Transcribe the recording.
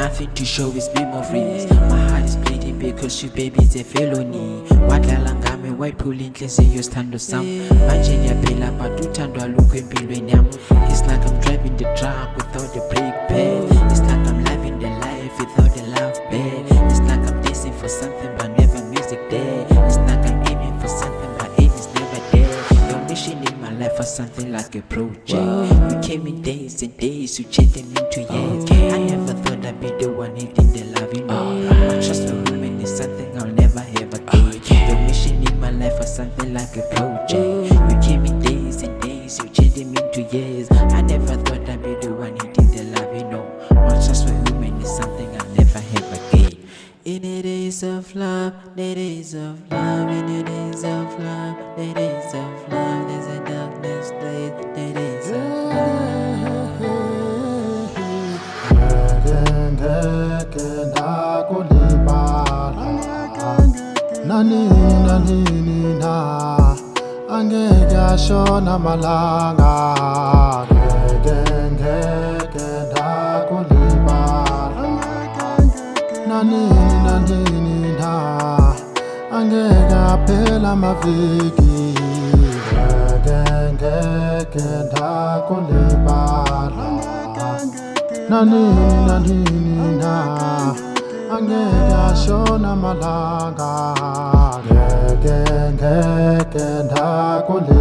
nothing to show is memories. My heart is bleeding because you baby's a felony. Wadlala ngami wayiphula inhliziyo sithando sami. Manje ngiyaphila but uthando alukho empilweni yami. It's like I'm driving the truck without the brake pad. It's like I'm living the life without the love bed. It's like I'm dancing for something but never music there. It's like I'm aiming for something but aim is never there. Your mission in my life was something like a project. You came in days and days, you changed them into years. I never thought I'd be the one hitting the love, you know. My trust for women is something I'll never have again. Your mission in my life was something like a project. You came in days and days, you changed them into years. I never thought I'd be the one hitting the love, you know. My trust for women is something I'll never have again. In the days of love, the days of love, in the days of love, the days of love, there's a darkness, the days of love. Nani na angeke ashona malanga ngeke ndakulibala nani na angeke aphela amaviki ngeke ndakulibala nani na angeke ashona malanga ngeke ndakulibala